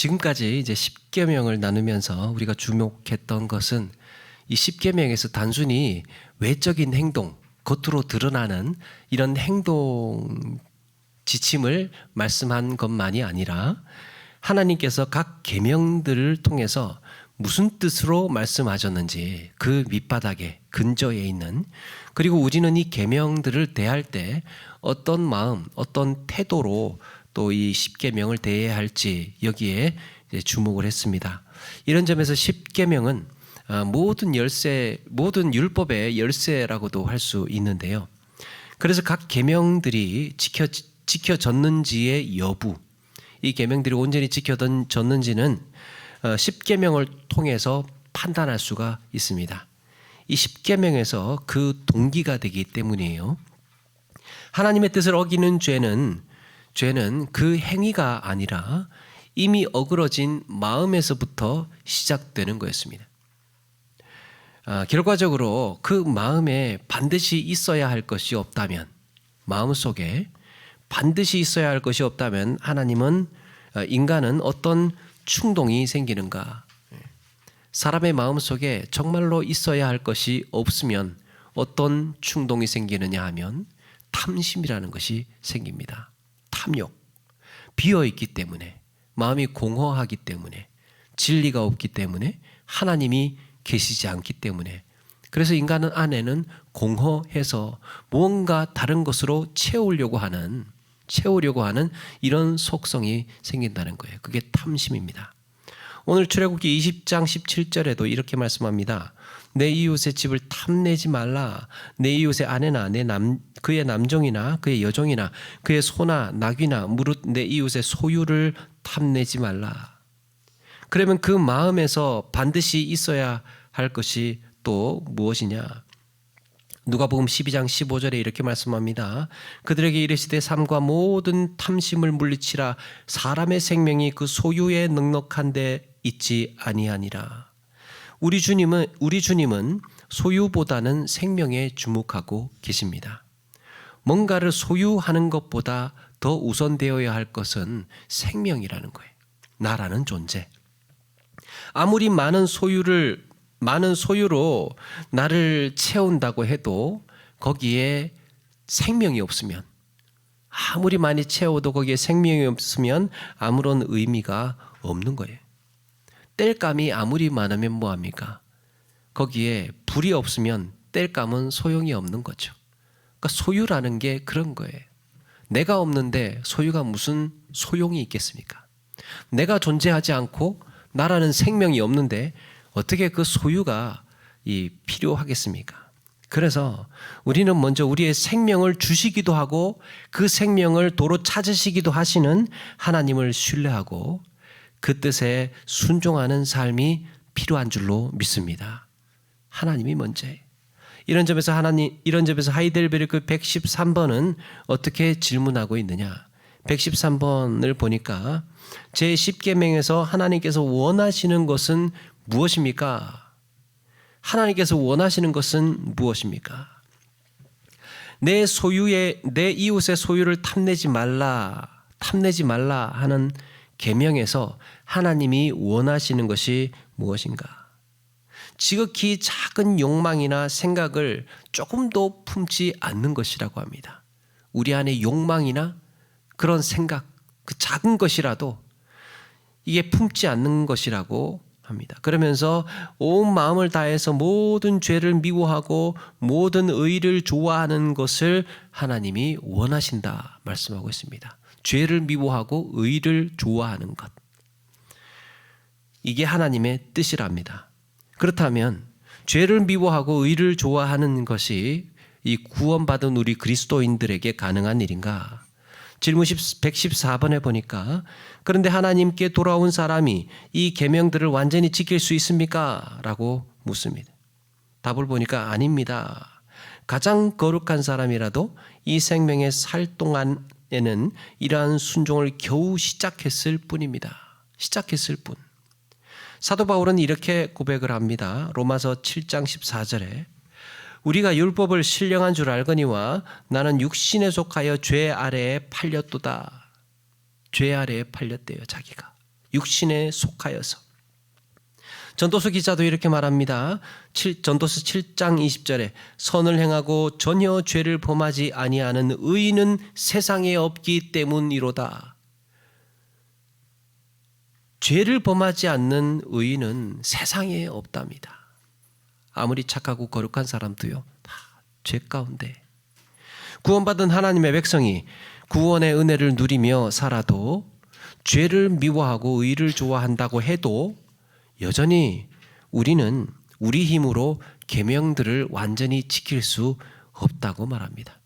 지금까지 이제 10계명을 나누면서 우리가 주목했던 것은 이 10계명에서 단순히 외적인 행동, 겉으로 드러나는 이런 행동 지침을 말씀한 것만이 아니라 하나님께서 각 계명들을 통해서 무슨 뜻으로 말씀하셨는지 그 밑바닥에 근저에 있는, 그리고 우리는 이 계명들을 대할 때 어떤 마음, 어떤 태도로 또 이 10계명을 대해야 할지 여기에 주목을 했습니다. 이런 점에서 10계명은 모든 율법의 열쇠라고도 할 수 있는데요. 그래서 각 계명들이 지켜졌는지의 여부, 이 계명들이 온전히 지켜졌는지는 10계명을 통해서 판단할 수가 있습니다. 이 10계명에서 그 동기가 되기 때문이에요. 하나님의 뜻을 어기는 죄는 그 행위가 아니라 이미 어그러진 마음에서부터 시작되는 거였습니다. 결과적으로 그 마음에 반드시 있어야 할 것이 없다면, 마음속에 반드시 있어야 할 것이 없다면 인간은 어떤 충동이 생기는가? 사람의 마음속에 정말로 있어야 할 것이 없으면 어떤 충동이 생기느냐 하면 탐심이라는 것이 생깁니다. 탐욕. 비어있기 때문에, 마음이 공허하기 때문에, 진리가 없기 때문에, 하나님이 계시지 않기 때문에, 그래서 인간 안에는 공허해서 무언가 다른 것으로 채우려고 하는 이런 속성이 생긴다는 거예요. 그게 탐심입니다. 오늘 출애굽기 20장 17절에도 이렇게 말씀합니다. 내 이웃의 집을 탐내지 말라. 내 이웃의 아내나 그의 남종이나 그의 여종이나 그의 소나 낙이나 무릇 내 이웃의 소유를 탐내지 말라. 그러면 그 마음에서 반드시 있어야 할 것이 또 무엇이냐? 누가복음 12장 15절에 이렇게 말씀합니다. 그들에게 이르시되 삶과 모든 탐심을 물리치라. 사람의 생명이 그 소유에 넉넉한 데 있지 아니하니라. 우리 주님은 소유보다는 생명에 주목하고 계십니다. 뭔가를 소유하는 것보다 더 우선되어야 할 것은 생명이라는 거예요. 나라는 존재. 아무리 많은 소유로 나를 채운다고 해도 거기에 생명이 없으면, 아무리 많이 채워도 거기에 생명이 없으면 아무런 의미가 없는 거예요. 땔감이 아무리 많으면 뭐합니까? 거기에 불이 없으면 땔감은 소용이 없는 거죠. 그러니까 소유라는 게 그런 거예요. 내가 없는데 소유가 무슨 소용이 있겠습니까? 내가 존재하지 않고 나라는 생명이 없는데 어떻게 그 소유가 필요하겠습니까? 그래서 우리는 먼저 우리의 생명을 주시기도 하고 그 생명을 도로 찾으시기도 하시는 하나님을 신뢰하고 그 뜻에 순종하는 삶이 필요한 줄로 믿습니다. 하나님이 먼저예요. 이런 점에서 하이델베르크 그 113번은 어떻게 질문하고 있느냐? 113번을 보니까 제10계명에서 하나님께서 원하시는 것은 무엇입니까? 하나님께서 원하시는 것은 무엇입니까? 내 이웃의 소유를 탐내지 말라 하는 계명에서 하나님이 원하시는 것이 무엇인가? 지극히 작은 욕망이나 생각을 조금도 품지 않는 것이라고 합니다. 우리 안에 욕망이나 그런 생각, 그 작은 것이라도 이게 품지 않는 것이라고 합니다. 그러면서 온 마음을 다해서 모든 죄를 미워하고 모든 의를 좋아하는 것을 하나님이 원하신다 말씀하고 있습니다. 죄를 미워하고 의를 좋아하는 것. 이게 하나님의 뜻이랍니다. 그렇다면 죄를 미워하고 의를 좋아하는 것이 이 구원받은 우리 그리스도인들에게 가능한 일인가? 질문 114번에 보니까 그런데 하나님께 돌아온 사람이 이 계명들을 완전히 지킬 수 있습니까? 라고 묻습니다. 답을 보니까 아닙니다. 가장 거룩한 사람이라도 이 생명에 살 동안에는 이러한 순종을 겨우 시작했을 뿐입니다. 시작했을 뿐. 사도 바울은 이렇게 고백을 합니다. 로마서 7장 14절에 우리가 율법을 신령한 줄 알거니와 나는 육신에 속하여 죄 아래에 팔렸도다. 죄 아래에 팔렸대요. 자기가. 육신에 속하여서. 전도서 기자도 이렇게 말합니다. 전도서 7장 20절에 선을 행하고 전혀 죄를 범하지 아니하는 의인은 세상에 없기 때문이로다. 죄를 범하지 않는 의인은 세상에 없답니다. 아무리 착하고 거룩한 사람도요, 다 죄 가운데. 구원받은 하나님의 백성이 구원의 은혜를 누리며 살아도 죄를 미워하고 의를 좋아한다고 해도 여전히 우리는 우리 힘으로 계명들을 완전히 지킬 수 없다고 말합니다.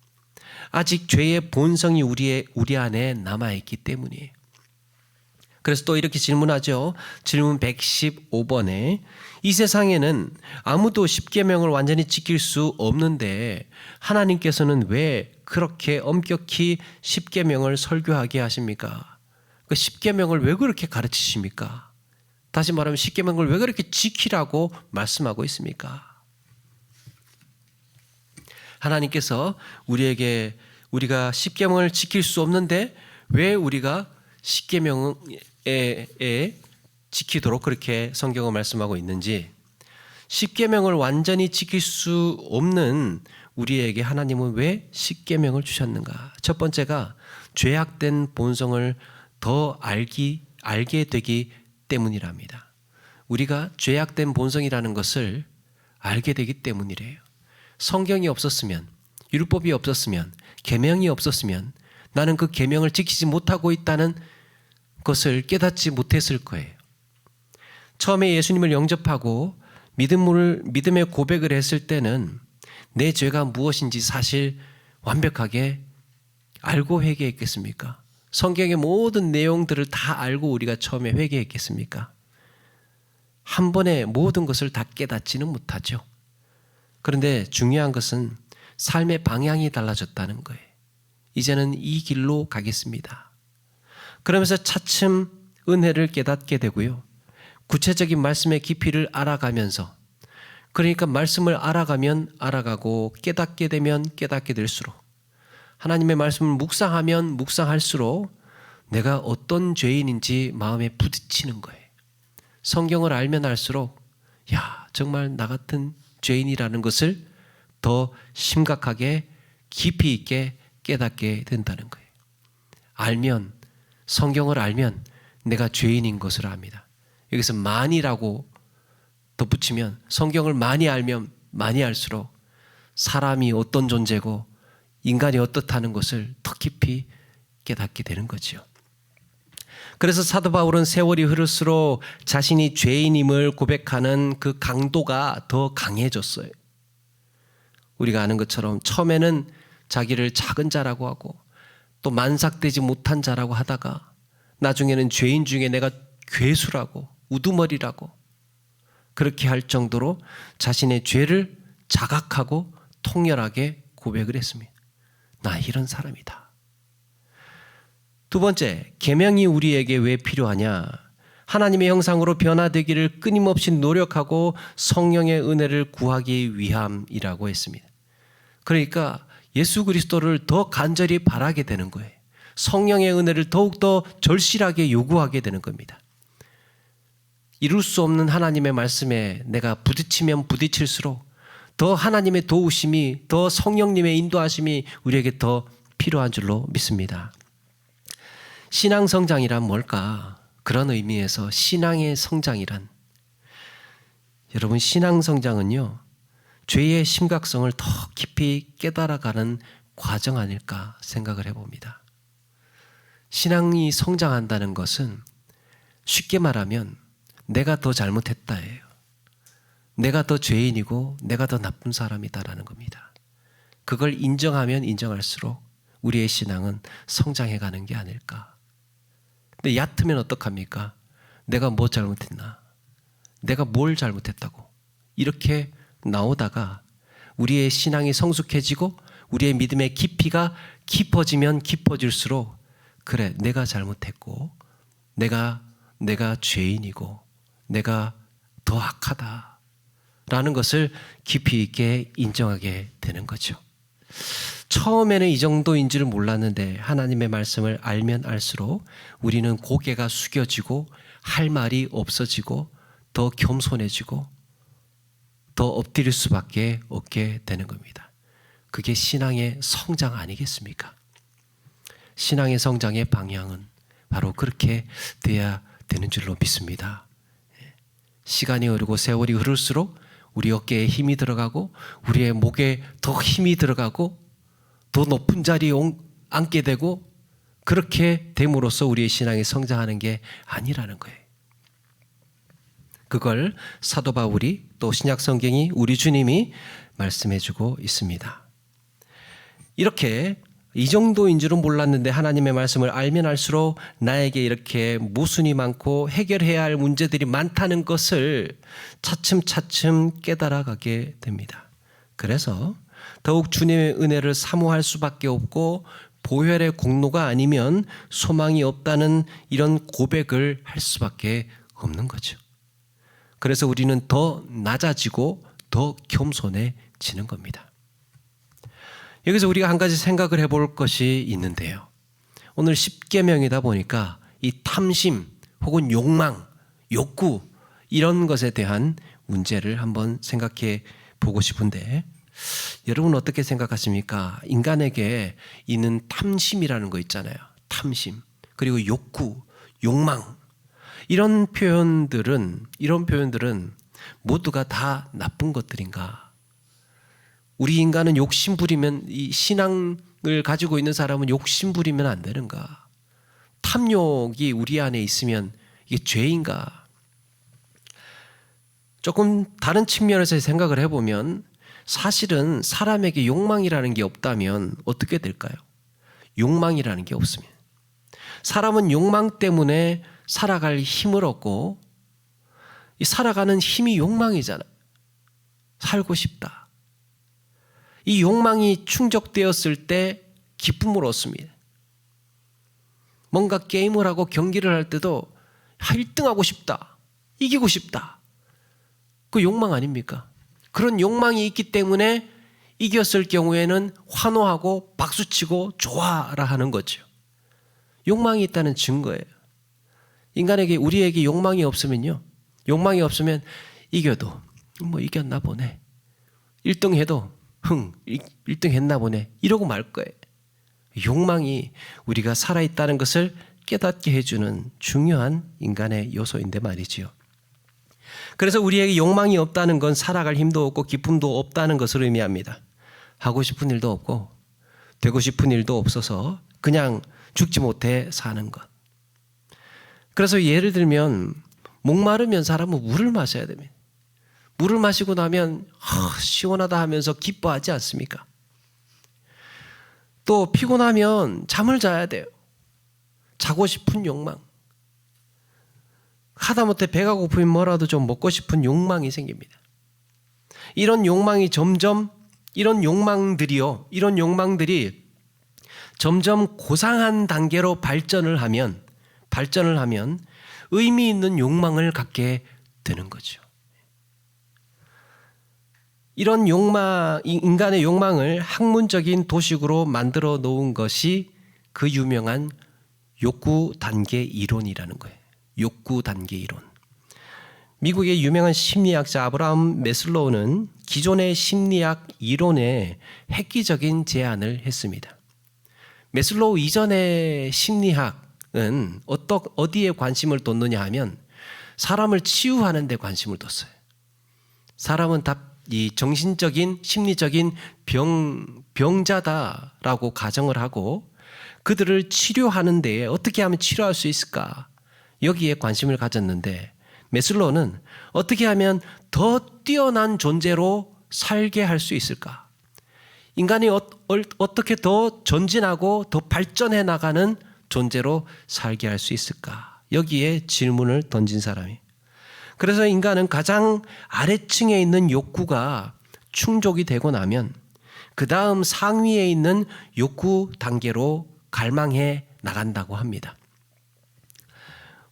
아직 죄의 본성이 우리 안에 남아있기 때문이에요. 그래서 또 이렇게 질문하죠. 질문 115번에 이 세상에는 아무도 십계명을 완전히 지킬 수 없는데 하나님께서는 왜 그렇게 엄격히 십계명을 설교하게 하십니까? 그 십계명을 왜 그렇게 가르치십니까? 다시 말하면 십계명을 왜 그렇게 지키라고 말씀하고 있습니까? 하나님께서 우리가 십계명을 지킬 수 없는데 왜 우리가 십계명에 지키도록 그렇게 성경을 말씀하고 있는지, 십계명을 완전히 지킬 수 없는 우리에게 하나님은 왜 십계명을 주셨는가? 첫 번째가 죄악된 본성을 더 알게 되기 때문이랍니다. 우리가 죄악된 본성이라는 것을 알게 되기 때문이래요. 성경이 없었으면, 율법이 없었으면, 계명이 없었으면 나는 그 계명을 지키지 못하고 있다는 것을 깨닫지 못했을 거예요. 처음에 예수님을 영접하고 믿음의 고백을 했을 때는 내 죄가 무엇인지 사실 완벽하게 알고 회개했겠습니까? 성경의 모든 내용들을 다 알고 우리가 처음에 회개했겠습니까? 한 번에 모든 것을 다 깨닫지는 못하죠. 그런데 중요한 것은 삶의 방향이 달라졌다는 거예요. 이제는 이 길로 가겠습니다. 그러면서 차츰 은혜를 깨닫게 되고요. 구체적인 말씀의 깊이를 알아가면서, 그러니까 말씀을 알아가면 알아가고 깨닫게 되면 깨닫게 될수록, 하나님의 말씀을 묵상하면 묵상할수록 내가 어떤 죄인인지 마음에 부딪히는 거예요. 성경을 알면 알수록 정말 나 같은 죄인이라는 것을 더 심각하게 깊이 있게 깨닫게 된다는 거예요. 성경을 알면 내가 죄인인 것을 압니다. 여기서 많이라고 덧붙이면, 성경을 많이 알면 많이 알수록 사람이 어떤 존재고 인간이 어떻다는 것을 더 깊이 깨닫게 되는 거죠. 그래서 사도 바울은 세월이 흐를수록 자신이 죄인임을 고백하는 그 강도가 더 강해졌어요. 우리가 아는 것처럼 처음에는 자기를 작은 자라고 하고 또 만삭되지 못한 자라고 하다가 나중에는 죄인 중에 내가 괴수라고, 우두머리라고 그렇게 할 정도로 자신의 죄를 자각하고 통렬하게 고백을 했습니다. 나 이런 사람이다. 두 번째, 계명이 우리에게 왜 필요하냐? 하나님의 형상으로 변화되기를 끊임없이 노력하고 성령의 은혜를 구하기 위함이라고 했습니다. 그러니까 예수 그리스도를 더 간절히 바라게 되는 거예요. 성령의 은혜를 더욱더 절실하게 요구하게 되는 겁니다. 이룰 수 없는 하나님의 말씀에 내가 부딪히면 부딪힐수록 더 하나님의 도우심이, 더 성령님의 인도하심이 우리에게 더 필요한 줄로 믿습니다. 신앙 성장이란 뭘까? 그런 의미에서 신앙의 성장이란, 여러분, 신앙 성장은요, 죄의 심각성을 더 깊이 깨달아가는 과정 아닐까 생각을 해봅니다. 신앙이 성장한다는 것은 쉽게 말하면 내가 더 잘못했다예요. 내가 더 죄인이고 내가 더 나쁜 사람이다라는 겁니다. 그걸 인정하면 인정할수록 우리의 신앙은 성장해가는 게 아닐까. 근데 얕으면 어떡합니까? 내가 뭐 잘못했나? 내가 뭘 잘못했다고? 이렇게 나오다가 우리의 신앙이 성숙해지고 우리의 믿음의 깊이가 깊어지면 깊어질수록, 그래, 내가 잘못했고 내가 죄인이고 내가 더 악하다라는 것을 깊이 있게 인정하게 되는 거죠. 처음에는 이 정도인 줄 몰랐는데 하나님의 말씀을 알면 알수록 우리는 고개가 숙여지고 할 말이 없어지고 더 겸손해지고 더 엎드릴 수밖에 없게 되는 겁니다. 그게 신앙의 성장 아니겠습니까? 신앙의 성장의 방향은 바로 그렇게 돼야 되는 줄로 믿습니다. 시간이 흐르고 세월이 흐를수록 우리 어깨에 힘이 들어가고 우리의 목에 더 힘이 들어가고 더 높은 자리에 앉게 되고 그렇게 됨으로써 우리의 신앙이 성장하는 게 아니라는 거예요. 그걸 사도 바울이 또 신약 성경이 우리 주님이 말씀해 주고 있습니다. 이렇게 이 정도인 줄은 몰랐는데 하나님의 말씀을 알면 알수록 나에게 이렇게 모순이 많고 해결해야 할 문제들이 많다는 것을 차츰차츰 깨달아가게 됩니다. 그래서 더욱 주님의 은혜를 사모할 수밖에 없고 보혈의 공로가 아니면 소망이 없다는 이런 고백을 할 수밖에 없는 거죠. 그래서 우리는 더 낮아지고 더 겸손해지는 겁니다. 여기서 우리가 한 가지 생각을 해볼 것이 있는데요. 오늘 10계명이다 보니까 이 탐심 혹은 욕망, 욕구 이런 것에 대한 문제를 한번 생각해 보고 싶은데 여러분 어떻게 생각하십니까? 인간에게 있는 탐심이라는 거 있잖아요. 탐심 그리고 욕구, 욕망 이런 표현들은 모두가 다 나쁜 것들인가? 우리 인간은 욕심 부리면 이 신앙을 가지고 있는 사람은 욕심 부리면 안 되는가? 탐욕이 우리 안에 있으면 이게 죄인가? 조금 다른 측면에서 생각을 해보면 사실은 사람에게 욕망이라는 게 없다면 어떻게 될까요? 욕망이라는 게 없으면 사람은 욕망 때문에 살아갈 힘을 얻고 이 살아가는 힘이 욕망이잖아요. 살고 싶다. 이 욕망이 충족되었을 때 기쁨을 얻습니다. 뭔가 게임을 하고 경기를 할 때도 1등하고 싶다. 이기고 싶다. 그 욕망 아닙니까? 그런 욕망이 있기 때문에 이겼을 경우에는 환호하고 박수치고 좋아라 하는 거죠. 욕망이 있다는 증거예요. 인간에게 우리에게 욕망이 없으면요. 욕망이 없으면 이겨도 뭐 이겼나 보네. 1등 해도 1등 했나 보네. 이러고 말 거예요. 욕망이 우리가 살아있다는 것을 깨닫게 해주는 중요한 인간의 요소인데 말이지요. 그래서 우리에게 욕망이 없다는 건 살아갈 힘도 없고 기쁨도 없다는 것을 의미합니다. 하고 싶은 일도 없고 되고 싶은 일도 없어서 그냥 죽지 못해 사는 것. 그래서 예를 들면 목마르면 사람은 물을 마셔야 됩니다. 물을 마시고 나면 시원하다 하면서 기뻐하지 않습니까? 또 피곤하면 잠을 자야 돼요. 자고 싶은 욕망. 하다못해 배가 고프면 뭐라도 좀 먹고 싶은 욕망이 생깁니다. 이런 욕망이 이런 욕망들이 점점 고상한 단계로 발전을 하면 의미 있는 욕망을 갖게 되는 거죠. 이런 욕망, 인간의 욕망을 학문적인 도식으로 만들어 놓은 것이 그 유명한 욕구 단계 이론이라는 거예요. 욕구 단계 이론. 미국의 유명한 심리학자 아브라함 매슬로우는 기존의 심리학 이론에 획기적인 제안을 했습니다. 매슬로우 이전의 심리학은 어디에 관심을 뒀느냐 하면 사람을 치유하는 데 관심을 뒀어요. 사람은 다 이 정신적인 심리적인 병자다라고 가정을 하고 그들을 치료하는 데에 어떻게 하면 치료할 수 있을까? 여기에 관심을 가졌는데 매슬로우는 어떻게 하면 더 뛰어난 존재로 살게 할 수 있을까? 인간이 어떻게 더 전진하고 더 발전해 나가는 존재로 살게 할 수 있을까? 여기에 질문을 던진 사람이. 그래서 인간은 가장 아래층에 있는 욕구가 충족이 되고 나면 그 다음 상위에 있는 욕구 단계로 갈망해 나간다고 합니다.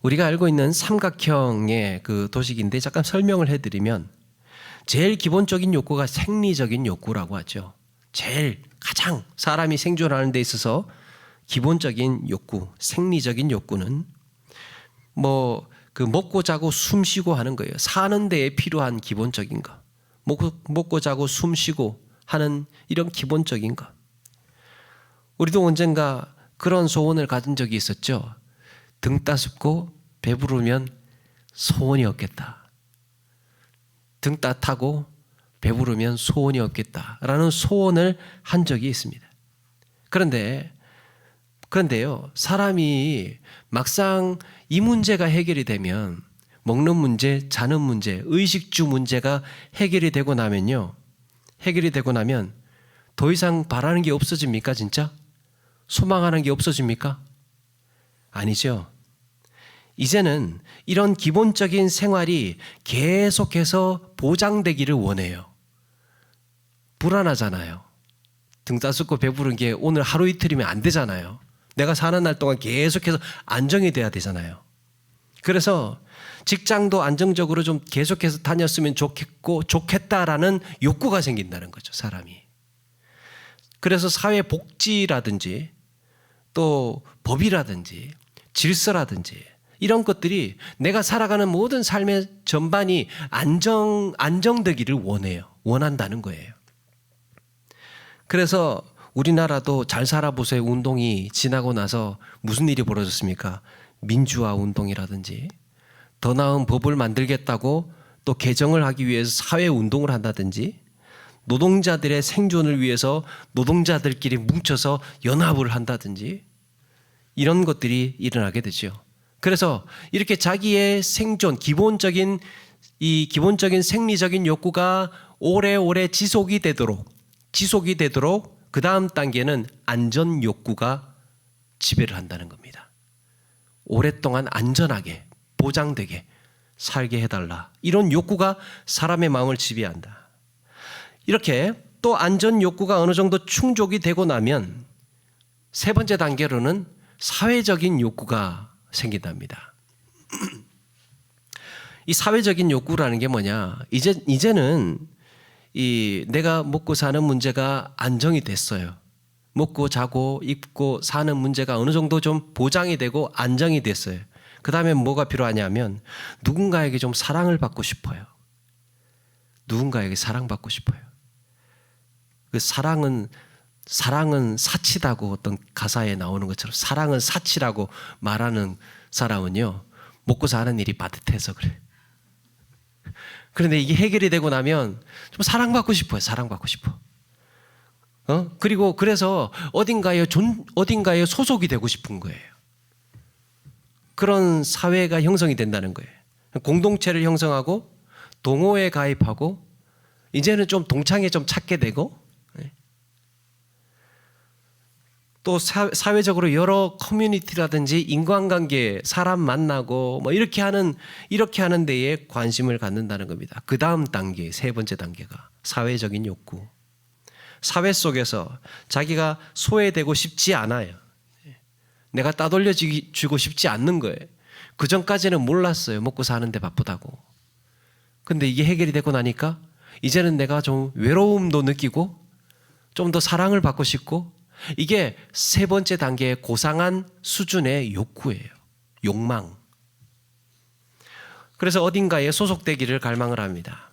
우리가 알고 있는 삼각형의 그 도식인데 잠깐 설명을 해드리면 제일 기본적인 욕구가 생리적인 욕구라고 하죠. 가장 사람이 생존하는 데 있어서 기본적인 욕구, 생리적인 욕구는 그 먹고 자고 숨 쉬고 하는 거예요. 사는 데에 필요한 기본적인 거. 먹고 자고 숨 쉬고 하는 이런 기본적인 것. 우리도 언젠가 그런 소원을 가진 적이 있었죠. 등 따숩고 배부르면 소원이 없겠다. 등 따뜻하고 배부르면 소원이 없겠다라는 소원을 한 적이 있습니다. 그런데요, 사람이 막상 이 문제가 해결이 되면 먹는 문제, 자는 문제, 의식주 문제가 해결이 되고 나면 더 이상 바라는 게 없어집니까, 진짜? 소망하는 게 없어집니까? 아니죠. 이제는 이런 기본적인 생활이 계속해서 보장되기를 원해요. 불안하잖아요. 등 따숩고 배부른 게 오늘 하루 이틀이면 안 되잖아요. 내가 사는 날 동안 계속해서 안정이 돼야 되잖아요. 그래서 직장도 안정적으로 좀 계속해서 다녔으면 좋겠다라는 욕구가 생긴다는 거죠, 사람이. 그래서 사회복지라든지 또 법이라든지 질서라든지 이런 것들이 내가 살아가는 모든 삶의 전반이 안정되기를 원한다는 거예요. 그래서 우리나라도 잘 살아보세요 운동이 지나고 나서 무슨 일이 벌어졌습니까? 민주화 운동이라든지 더 나은 법을 만들겠다고 또 개정을 하기 위해서 사회운동을 한다든지 노동자들의 생존을 위해서 노동자들끼리 뭉쳐서 연합을 한다든지 이런 것들이 일어나게 되죠. 그래서 이렇게 자기의 생존, 기본적인 생리적인 욕구가 오래오래 지속이 되도록 그 다음 단계는 안전 욕구가 지배를 한다는 겁니다. 오랫동안 안전하게 보장되게 살게 해달라. 이런 욕구가 사람의 마음을 지배한다. 이렇게 또 안전 욕구가 어느 정도 충족이 되고 나면 세 번째 단계로는 사회적인 욕구가 생긴답니다. 이 사회적인 욕구라는 게 뭐냐? 이제는 내가 먹고 사는 문제가 안정이 됐어요. 먹고 자고 입고 사는 문제가 어느 정도 좀 보장이 되고 안정이 됐어요. 그 다음에 뭐가 필요하냐면 누군가에게 좀 사랑을 받고 싶어요. 누군가에게 사랑받고 싶어요. 그 사랑은 사치다고 어떤 가사에 나오는 것처럼 사랑은 사치라고 말하는 사람은요, 먹고 사는 일이 빠듯해서 그래. 그런데 이게 해결이 되고 나면 좀 사랑받고 싶어요. 사랑받고 싶어. 그리고 그래서 어딘가에 소속이 되고 싶은 거예요. 그런 사회가 형성이 된다는 거예요. 공동체를 형성하고 동호회에 가입하고 이제는 좀 동창회 좀 찾게 되고 또 사회적으로 여러 커뮤니티라든지 인간관계, 사람 만나고 뭐 이렇게 하는 데에 관심을 갖는다는 겁니다. 그 다음 단계, 세 번째 단계가 사회적인 욕구. 사회 속에서 자기가 소외되고 싶지 않아요. 내가 따돌려주고 싶지 않는 거예요. 그 전까지는 몰랐어요. 먹고 사는데 바쁘다고. 근데 이게 해결이 되고 나니까 이제는 내가 좀 외로움도 느끼고 좀 더 사랑을 받고 싶고 이게 세 번째 단계의 고상한 수준의 욕구예요. 욕망. 그래서 어딘가에 소속되기를 갈망을 합니다.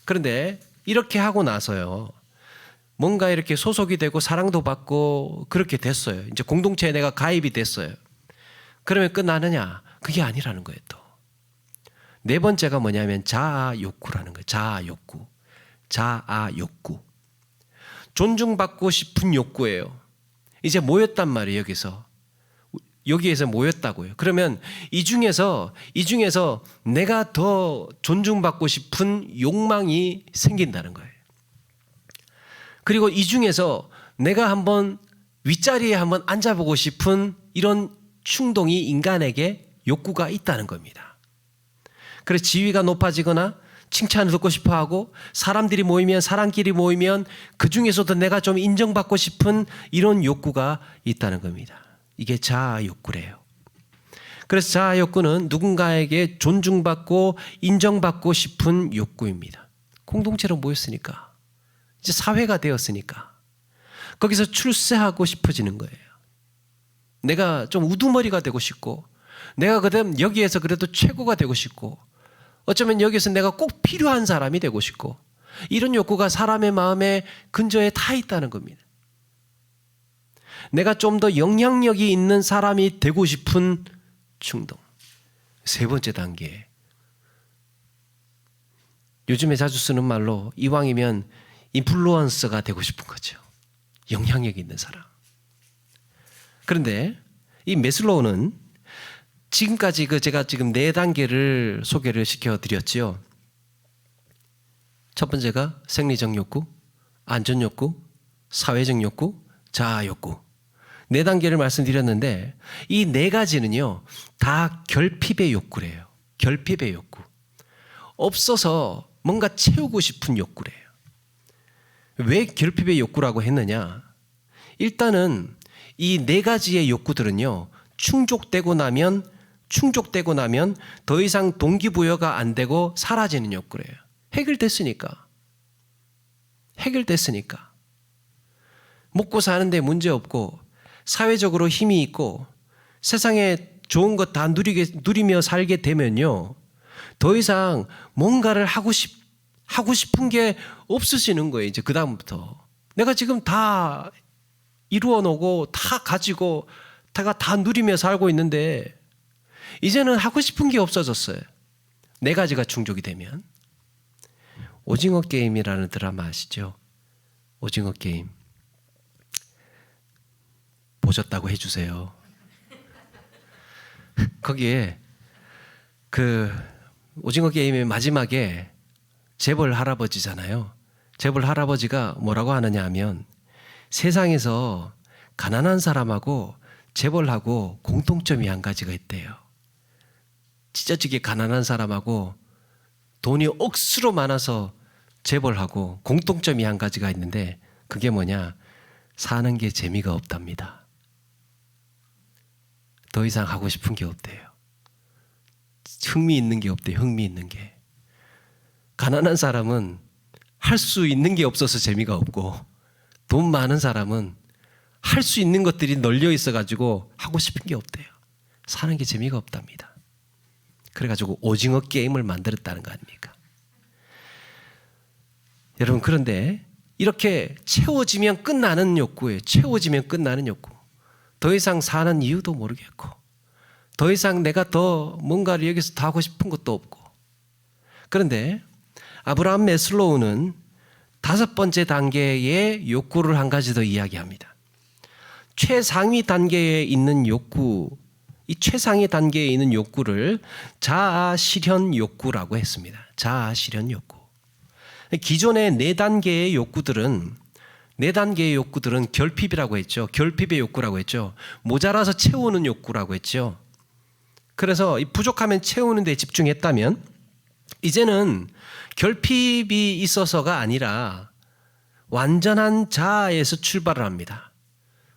그런데 이렇게 하고 나서요. 뭔가 이렇게 소속이 되고 사랑도 받고 그렇게 됐어요. 이제 공동체에 내가 가입이 됐어요. 그러면 끝나느냐? 그게 아니라는 거예요, 또. 네 번째가 뭐냐면 자아 욕구라는 거예요. 자아 욕구. 자아 욕구. 존중받고 싶은 욕구예요. 이제 모였단 말이에요, 여기에서 모였다고요. 그러면 이 중에서 내가 더 존중받고 싶은 욕망이 생긴다는 거예요. 그리고 이 중에서 내가 한번 윗자리에 한번 앉아보고 싶은 이런 충동이 인간에게 욕구가 있다는 겁니다. 그래서 지위가 높아지거나 칭찬을 듣고 싶어하고 사람끼리 모이면 그 중에서도 내가 좀 인정받고 싶은 이런 욕구가 있다는 겁니다. 이게 자아 욕구래요. 그래서 자아 욕구는 누군가에게 존중받고 인정받고 싶은 욕구입니다. 공동체로 모였으니까 이제 사회가 되었으니까 거기서 출세하고 싶어지는 거예요. 내가 좀 우두머리가 되고 싶고 내가 그다음 여기에서 그래도 최고가 되고 싶고, 어쩌면 여기서 내가 꼭 필요한 사람이 되고 싶고, 이런 욕구가 사람의 마음의 근저에 다 있다는 겁니다. 내가 좀 더 영향력이 있는 사람이 되고 싶은 충동. 세 번째 단계. 요즘에 자주 쓰는 말로 이왕이면 인플루언서가 되고 싶은 거죠. 영향력 있는 사람. 그런데 이 매슬로우는 지금까지 제가 지금 네 단계를 소개를 시켜드렸죠. 첫 번째가 생리적 욕구, 안전 욕구, 사회적 욕구, 자아 욕구. 네 단계를 말씀드렸는데 이 네 가지는요, 다 결핍의 욕구래요. 결핍의 욕구. 없어서 뭔가 채우고 싶은 욕구래요. 왜 결핍의 욕구라고 했느냐? 일단은 이 네 가지의 욕구들은요, 충족되고 나면 더 이상 동기부여가 안 되고 사라지는 욕구래요. 해결됐으니까. 먹고 사는데 문제 없고, 사회적으로 힘이 있고, 세상에 좋은 것 다 누리며 살게 되면요, 더 이상 뭔가를 하고 싶은 게 없으시는 거예요. 이제 그다음부터. 내가 지금 다 이루어 놓고, 다 가지고, 다 누리며 살고 있는데, 이제는 하고 싶은 게 없어졌어요. 네 가지가 충족이 되면. 오징어 게임이라는 드라마 아시죠? 오징어 게임. 보셨다고 해주세요. 거기에 오징어 게임의 마지막에 재벌 할아버지잖아요. 재벌 할아버지가 뭐라고 하느냐 하면, 세상에서 가난한 사람하고 재벌하고 공통점이 한 가지가 있대요. 찢어지게 가난한 사람하고 돈이 억수로 많아서 재벌하고 공통점이 한 가지가 있는데, 그게 뭐냐? 사는 게 재미가 없답니다. 더 이상 하고 싶은 게 없대요. 흥미있는 게 없대요. 흥미있는 게. 가난한 사람은 할 수 있는 게 없어서 재미가 없고, 돈 많은 사람은 할 수 있는 것들이 널려 있어가지고 하고 싶은 게 없대요. 사는 게 재미가 없답니다. 그래가지고 오징어 게임을 만들었다는 거 아닙니까? 여러분, 그런데 이렇게 채워지면 끝나는 욕구예요. 채워지면 끝나는 욕구. 더 이상 사는 이유도 모르겠고, 더 이상 내가 더 뭔가를 여기서 더 하고 싶은 것도 없고. 그런데 아브라함 매슬로우는 다섯 번째 단계의 욕구를 한 가지 더 이야기합니다. 최상위 단계에 있는 욕구, 이 최상위 단계에 있는 욕구를 자아 실현 욕구라고 했습니다. 자아 실현 욕구. 기존의 네 단계의 욕구들은 결핍이라고 했죠. 결핍의 욕구라고 했죠. 모자라서 채우는 욕구라고 했죠. 그래서 이 부족하면 채우는 데 집중했다면, 이제는 결핍이 있어서가 아니라 완전한 자아에서 출발을 합니다.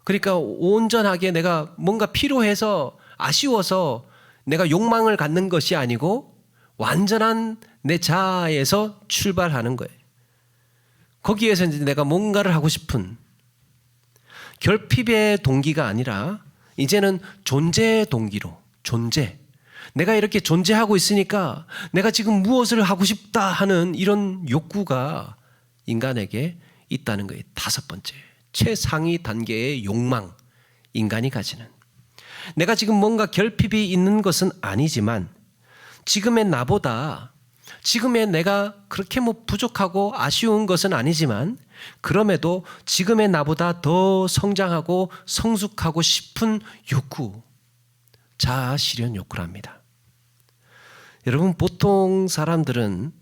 그러니까 온전하게 내가 뭔가 필요해서 아쉬워서 내가 욕망을 갖는 것이 아니고 완전한 내 자아에서 출발하는 거예요. 거기에서 이제 내가 뭔가를 하고 싶은, 결핍의 동기가 아니라 이제는 존재의 동기로, 존재. 내가 이렇게 존재하고 있으니까 내가 지금 무엇을 하고 싶다 하는 이런 욕구가 인간에게 있다는 거예요. 다섯 번째, 최상위 단계의 욕망, 인간이 가지는. 내가 지금 뭔가 결핍이 있는 것은 아니지만, 지금의 나보다, 지금의 내가 그렇게 부족하고 아쉬운 것은 아니지만, 그럼에도 지금의 나보다 더 성장하고 성숙하고 싶은 욕구, 자아 실현 욕구랍니다. 여러분, 보통 사람들은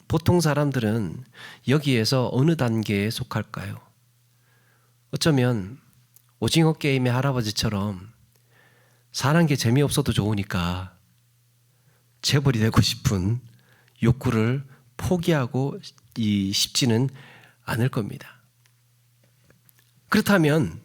여기에서 어느 단계에 속할까요? 어쩌면 오징어 게임의 할아버지처럼 사는 게 재미없어도 좋으니까 재벌이 되고 싶은 욕구를 포기하고 싶지는 않을 겁니다. 그렇다면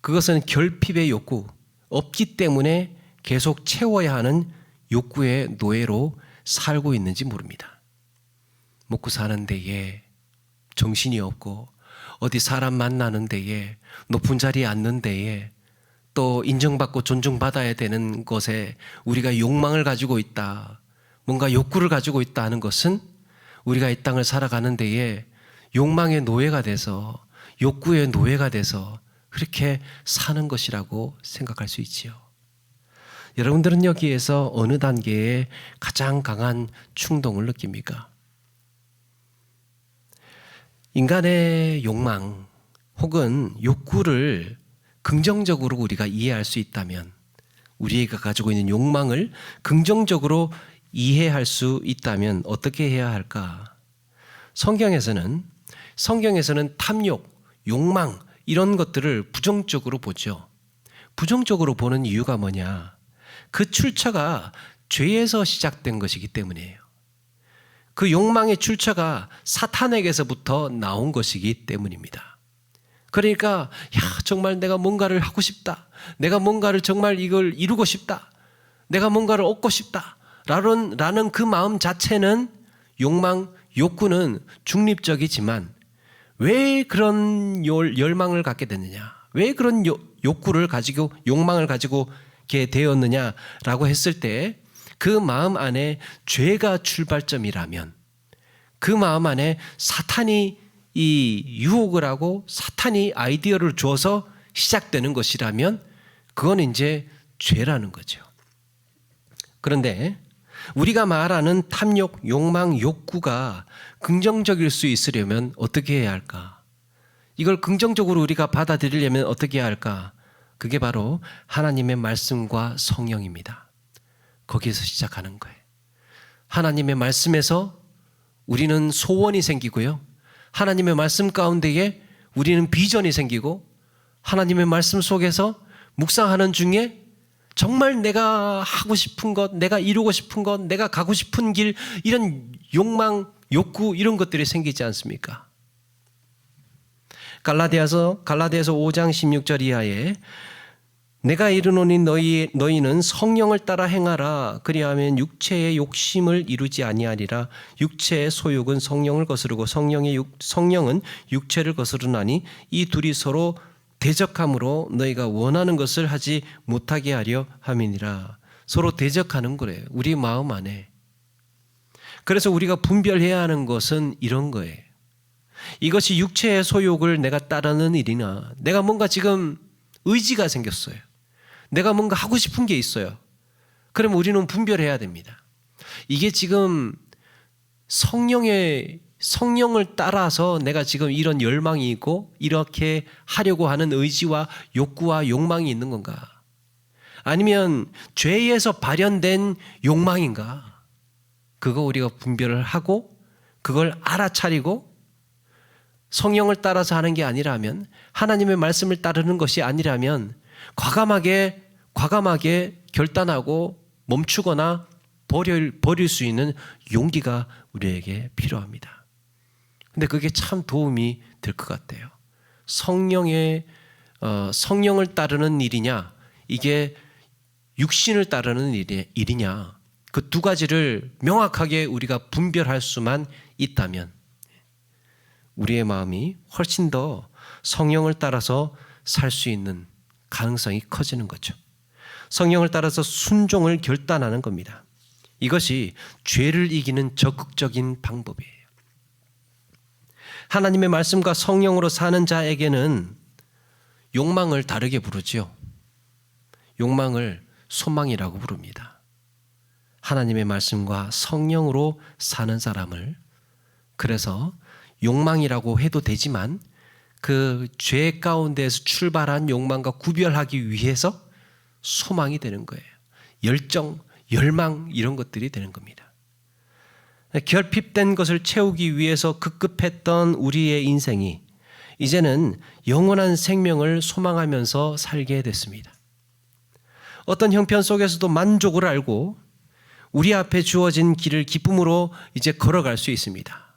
그것은 결핍의 욕구, 없기 때문에 계속 채워야 하는 욕구의 노예로 살고 있는지 모릅니다. 먹고 사는 데에 정신이 없고, 어디 사람 만나는 데에, 높은 자리에 앉는 데에 또 인정받고 존중받아야 되는 것에 우리가 욕망을 가지고 있다, 뭔가 욕구를 가지고 있다 하는 것은 우리가 이 땅을 살아가는 데에 욕망의 노예가 돼서, 욕구의 노예가 돼서 그렇게 사는 것이라고 생각할 수 있지요. 여러분들은 여기에서 어느 단계에 가장 강한 충동을 느낍니까? 인간의 욕망 혹은 욕구를 긍정적으로 우리가 이해할 수 있다면, 우리가 가지고 있는 욕망을 긍정적으로 이해할 수 있다면 어떻게 해야 할까? 성경에서는 탐욕, 욕망 이런 것들을 부정적으로 보죠. 부정적으로 보는 이유가 뭐냐? 그 출처가 죄에서 시작된 것이기 때문이에요. 그 욕망의 출처가 사탄에게서부터 나온 것이기 때문입니다. 그러니까 정말 내가 뭔가를 하고 싶다, 내가 뭔가를 정말 이걸 이루고 싶다, 내가 뭔가를 얻고 싶다 라는 그 마음 자체는, 욕망, 욕구는 중립적이지만 왜 그런 열망을 갖게 됐느냐, 왜 그런 욕구를 가지고, 욕망을 가지고 게 되었느냐라고 했을 때, 그 마음 안에 죄가 출발점이라면, 그 마음 안에 사탄이 이 유혹을 하고 사탄이 아이디어를 주어서 시작되는 것이라면 그건 이제 죄라는 거죠. 그런데 우리가 말하는 탐욕, 욕망, 욕구가 긍정적일 수 있으려면 어떻게 해야 할까? 이걸 긍정적으로 우리가 받아들이려면 어떻게 해야 할까? 그게 바로 하나님의 말씀과 성령입니다. 거기에서 시작하는 거예요. 하나님의 말씀에서 우리는 소원이 생기고요, 하나님의 말씀 가운데에 우리는 비전이 생기고, 하나님의 말씀 속에서 묵상하는 중에 정말 내가 하고 싶은 것, 내가 이루고 싶은 것, 내가 가고 싶은 길, 이런 욕망, 욕구 이런 것들이 생기지 않습니까? 갈라디아서 5장 16절 이하에 내가 이르노니 너희는 성령을 따라 행하라. 그리하면 육체의 욕심을 이루지 아니하리라. 육체의 소욕은 성령을 거스르고 성령은 육체를 거스르나니 이 둘이 서로 대적함으로 너희가 원하는 것을 하지 못하게 하려 함이니라. 서로 대적하는 거래요, 우리 마음 안에. 그래서 우리가 분별해야 하는 것은 이런 거예요. 이것이 육체의 소욕을 내가 따르는 일이나, 내가 뭔가 지금 의지가 생겼어요, 내가 뭔가 하고 싶은 게 있어요. 그럼 우리는 분별해야 됩니다. 이게 지금 성령을 따라서 내가 지금 이런 열망이 있고 이렇게 하려고 하는 의지와 욕구와 욕망이 있는 건가? 아니면 죄에서 발현된 욕망인가? 그거 우리가 분별을 하고 그걸 알아차리고, 성령을 따라서 하는 게 아니라면, 하나님의 말씀을 따르는 것이 아니라면 과감하게 결단하고 멈추거나 버릴 수 있는 용기가 우리에게 필요합니다. 근데 그게 참 도움이 될 것 같아요. 성령을 따르는 일이냐, 이게 육신을 따르는 일이냐, 그 두 가지를 명확하게 우리가 분별할 수만 있다면 우리의 마음이 훨씬 더 성령을 따라서 살 수 있는 가능성이 커지는 거죠. 성령을 따라서 순종을 결단하는 겁니다. 이것이 죄를 이기는 적극적인 방법이에요. 하나님의 말씀과 성령으로 사는 자에게는 욕망을 다르게 부르죠. 욕망을 소망이라고 부릅니다. 하나님의 말씀과 성령으로 사는 사람을, 그래서 욕망이라고 해도 되지만 그 죄 가운데에서 출발한 욕망과 구별하기 위해서 소망이 되는 거예요. 열정, 열망 이런 것들이 되는 겁니다. 결핍된 것을 채우기 위해서 급급했던 우리의 인생이 이제는 영원한 생명을 소망하면서 살게 됐습니다. 어떤 형편 속에서도 만족을 알고 우리 앞에 주어진 길을 기쁨으로 이제 걸어갈 수 있습니다.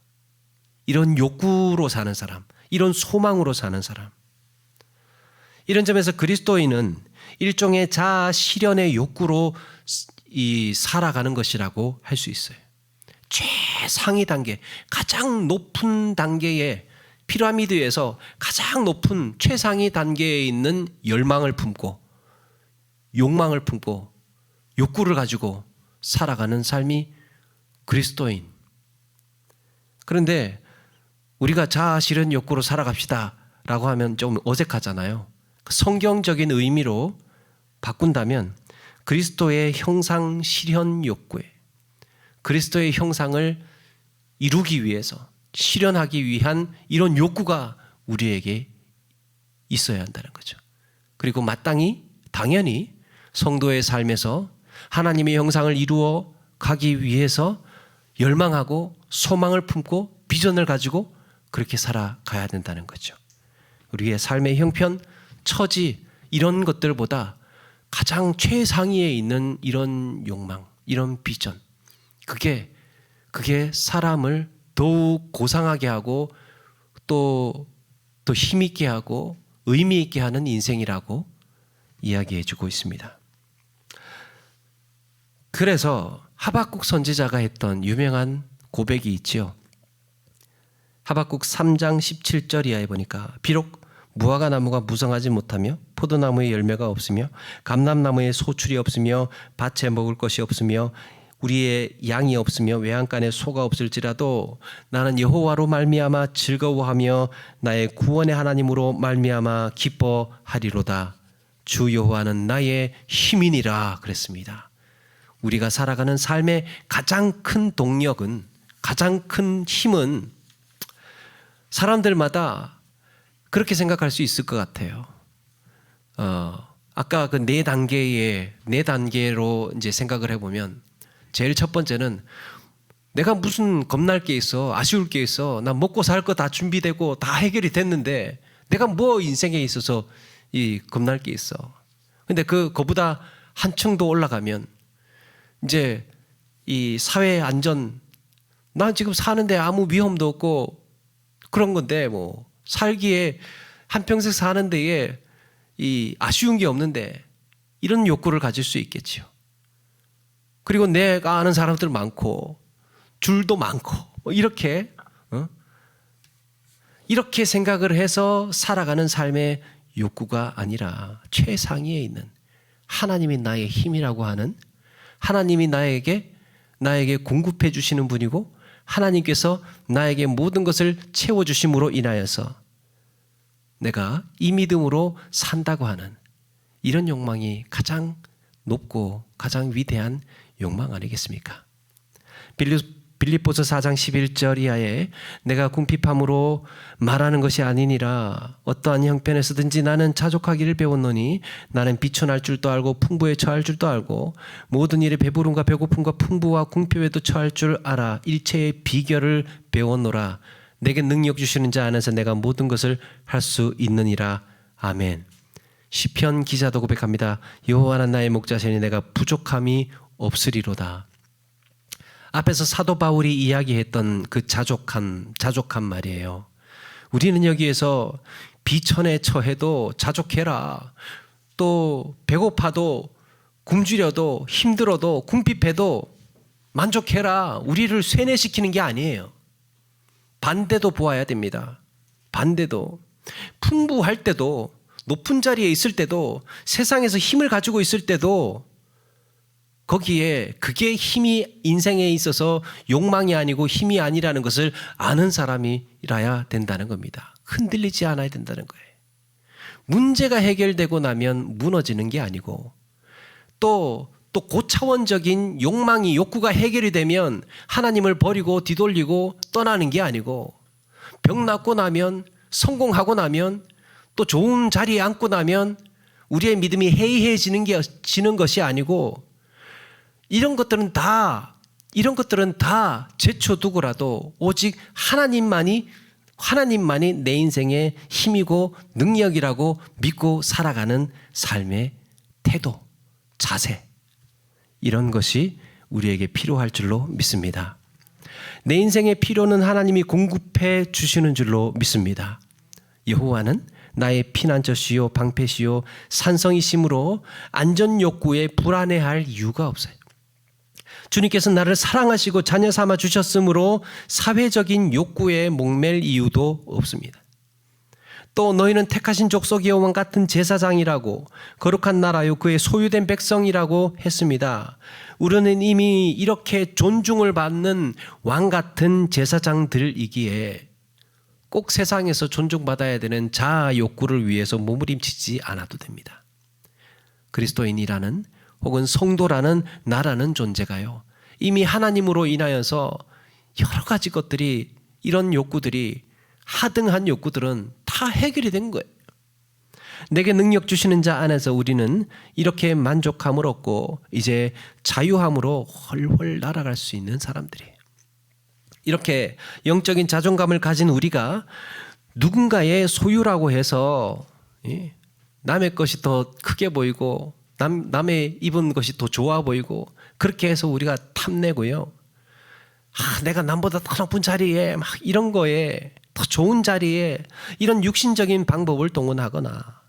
이런 욕구로 사는 사람, 이런 소망으로 사는 사람. 이런 점에서 그리스도인은 일종의 자아 실현의 욕구로 살아가는 것이라고 할 수 있어요. 최상위 단계, 가장 높은 단계의 피라미드에서 가장 높은 최상위 단계에 있는 열망을 품고 욕망을 품고 욕구를 가지고 살아가는 삶이 그리스도인. 그런데 우리가 자아 실현 욕구로 살아갑시다 라고 하면 좀 어색하잖아요. 성경적인 의미로 바꾼다면 그리스도의 형상 실현 욕구에, 그리스도의 형상을 이루기 위해서 실현하기 위한 이런 욕구가 우리에게 있어야 한다는 거죠. 그리고 마땅히 당연히 성도의 삶에서 하나님의 형상을 이루어 가기 위해서 열망하고 소망을 품고 비전을 가지고 그렇게 살아가야 된다는 거죠. 우리의 삶의 형편, 처지 이런 것들보다 가장 최상위에 있는 이런 욕망, 이런 비전, 그게 사람을 더욱 고상하게 하고 또 힘있게 하고 의미 있게 하는 인생이라고 이야기해 주고 있습니다. 그래서 하박국 선지자가 했던 유명한 고백이 있지요. 하박국 3장 17절 이하에 보니까 비록 무화과 나무가 무성하지 못하며 포도나무에 열매가 없으며 감람나무에 소출이 없으며 밭에 먹을 것이 없으며 우리의 양이 없으며 외양간에 소가 없을지라도 나는 여호와로 말미암아 즐거워하며 나의 구원의 하나님으로 말미암아 기뻐하리로다. 주 여호와는 나의 힘이니라 그랬습니다. 우리가 살아가는 삶의 가장 큰 동력은, 가장 큰 힘은 사람들마다 그렇게 생각할 수 있을 것 같아요. 아까 그 네 단계로 이제 생각을 해보면 제일 첫 번째는 내가 무슨 겁날 게 있어, 아쉬울 게 있어, 나 먹고 살 거 다 준비되고 다 해결이 됐는데 내가 뭐 인생에 있어서 이 겁날 게 있어. 근데 그거보다 한층 더 올라가면 이제 이 사회 안전, 나 지금 사는데 아무 위험도 없고 그런 건데 뭐 살기에 한평생 사는 데에 이 아쉬운 게 없는데 이런 욕구를 가질 수 있겠지요. 그리고 내가 아는 사람들 많고 줄도 많고 이렇게 이렇게 생각을 해서 살아가는 삶의 욕구가 아니라 최상위에 있는 하나님이 나의 힘이라고 하는, 하나님이 나에게 공급해 주시는 분이고 하나님께서 나에게 모든 것을 채워주심으로 인하여서 내가 이 믿음으로 산다고 하는 이런 욕망이 가장 높고 가장 위대한 욕망 아니겠습니까? 빌립보서 4장 11절 이하에 내가 궁핍함으로 말하는 것이 아니니라. 어떠한 형편에서든지 나는 자족하기를 배웠노니 나는 비천할 줄도 알고 풍부에 처할 줄도 알고 모든 일에 배부름과 배고픔과 풍부와 궁핍에도 처할 줄 알아. 일체의 비결을 배웠노라. 내게 능력 주시는 자 안에서 내가 모든 것을 할 수 있느니라. 아멘. 시편 기자도 고백합니다. 여호와는 나의 목자시니 내가 부족함이 없으리로다. 앞에서 사도 바울이 이야기했던 그 자족한 말이에요. 우리는 여기에서 비천에 처해도 자족해라. 또 배고파도 굶주려도 힘들어도 궁핍해도 만족해라. 우리를 쇠뇌시키는 게 아니에요. 반대도 보아야 됩니다. 반대도. 풍부할 때도, 높은 자리에 있을 때도, 세상에서 힘을 가지고 있을 때도 거기에 그게 힘이 인생에 있어서 욕망이 아니고 힘이 아니라는 것을 아는 사람이라야 된다는 겁니다. 흔들리지 않아야 된다는 거예요. 문제가 해결되고 나면 무너지는 게 아니고 또 고차원적인 욕구가 해결이 되면 하나님을 버리고 뒤돌리고 떠나는 게 아니고 병 낫고 나면 성공하고 나면 또 좋은 자리에 앉고 나면 우리의 믿음이 해이해지는 것이 아니고 이런 것들은 다 제쳐두고라도 오직 하나님만이 내 인생의 힘이고 능력이라고 믿고 살아가는 삶의 태도, 자세, 이런 것이 우리에게 필요할 줄로 믿습니다. 내 인생의 필요는 하나님이 공급해 주시는 줄로 믿습니다. 여호와는 나의 피난처시요 방패시요 산성이심으로 안전 욕구에 불안해할 이유가 없어요. 주님께서 나를 사랑하시고 자녀 삼아 주셨으므로 사회적인 욕구에 목맬 이유도 없습니다. 또 너희는 택하신 족속 여호와 같은 제사장이라고 거룩한 나라요 그의 소유된 백성이라고 했습니다. 우리는 이미 이렇게 존중을 받는 왕 같은 제사장들이기에 꼭 세상에서 존중받아야 되는 자아 욕구를 위해서 몸부림치지 않아도 됩니다. 그리스도인이라는 혹은 성도라는 나라는 존재가요, 이미 하나님으로 인하여서 여러 가지 것들이, 이런 욕구들이, 하등한 욕구들은 다 해결이 된 거예요. 내게 능력 주시는 자 안에서 우리는 이렇게 만족함을 얻고 이제 자유함으로 훨훨 날아갈 수 있는 사람들이에요. 이렇게 영적인 자존감을 가진 우리가 누군가의 소유라고 해서 남의 것이 더 크게 보이고 남의 입은 것이 더 좋아 보이고 그렇게 해서 우리가 탐내고요, 내가 남보다 더 높은 자리에 막 이런 거에 더 좋은 자리에 이런 육신적인 방법을 동원하거나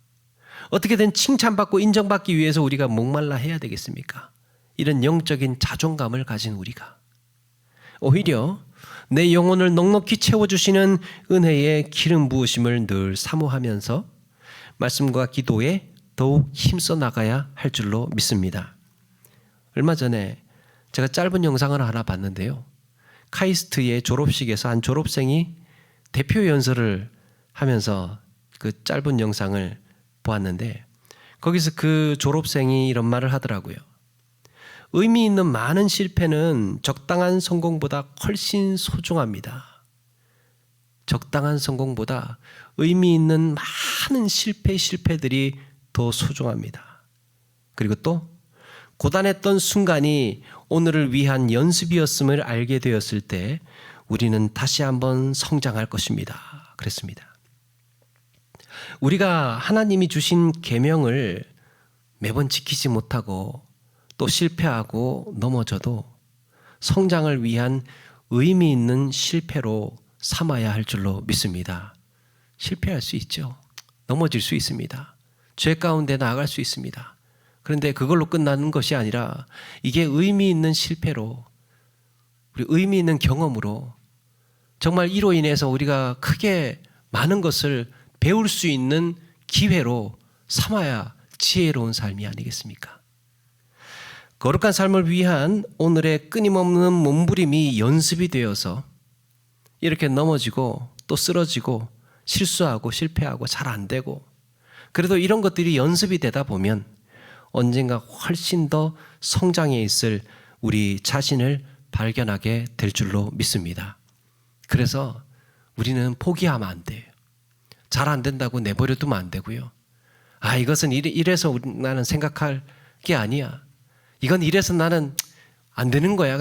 어떻게든 칭찬받고 인정받기 위해서 우리가 목말라 해야 되겠습니까? 이런 영적인 자존감을 가진 우리가 오히려 내 영혼을 넉넉히 채워주시는 은혜의 기름 부으심을 늘 사모하면서 말씀과 기도에 더욱 힘써 나가야 할 줄로 믿습니다. 얼마 전에 제가 짧은 영상을 하나 봤는데요, 카이스트의 졸업식에서 한 졸업생이 대표 연설을 하면서 그 짧은 영상을 보았는데 거기서 그 졸업생이 이런 말을 하더라고요. 의미 있는 많은 실패는 적당한 성공보다 훨씬 소중합니다. 적당한 성공보다 의미 있는 많은 실패들이 더 소중합니다. 그리고 또 고단했던 순간이 오늘을 위한 연습이었음을 알게 되었을 때 우리는 다시 한번 성장할 것입니다. 그랬습니다. 우리가 하나님이 주신 계명을 매번 지키지 못하고 또 실패하고 넘어져도 성장을 위한 의미 있는 실패로 삼아야 할 줄로 믿습니다. 실패할 수 있죠. 넘어질 수 있습니다. 죄 가운데 나아갈 수 있습니다. 그런데 그걸로 끝나는 것이 아니라 이게 의미 있는 실패로, 우리 의미 있는 경험으로 정말 이로 인해서 우리가 크게 많은 것을 배울 수 있는 기회로 삼아야 지혜로운 삶이 아니겠습니까? 거룩한 삶을 위한 오늘의 끊임없는 몸부림이 연습이 되어서 이렇게 넘어지고 또 쓰러지고 실수하고 실패하고 잘 안 되고, 그래도 이런 것들이 연습이 되다 보면 언젠가 훨씬 더 성장해 있을 우리 자신을 발견하게 될 줄로 믿습니다. 그래서 우리는 포기하면 안 돼요. 잘 안 된다고 내버려 두면 안 되고요. 이것은 이래서 나는 생각할 게 아니야. 이건 이래서 나는 안 되는 거야.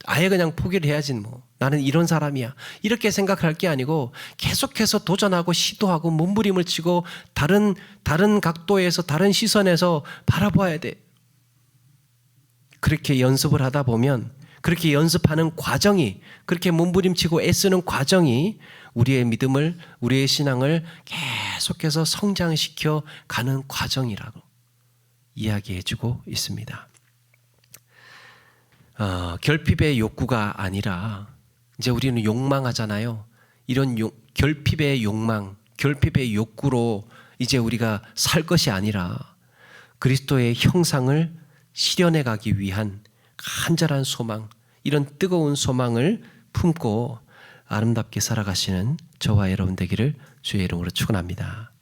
아예 그냥 포기를 해야지 뭐. 나는 이런 사람이야. 이렇게 생각할 게 아니고 계속해서 도전하고 시도하고 몸부림을 치고 다른 각도에서 다른 시선에서 바라봐야 돼. 그렇게 연습을 하다 보면, 그렇게 연습하는 과정이, 그렇게 몸부림치고 애쓰는 과정이 우리의 믿음을, 우리의 신앙을 계속해서 성장시켜 가는 과정이라고 이야기해주고 있습니다. 결핍의 욕구가 아니라 이제 우리는 욕망하잖아요. 이런 결핍의 욕망, 결핍의 욕구로 이제 우리가 살 것이 아니라 그리스도의 형상을 실현해 가기 위한 간절한 소망, 이런 뜨거운 소망을 품고 아름답게 살아가시는 저와 여러분 되기를 주의 이름으로 축원합니다.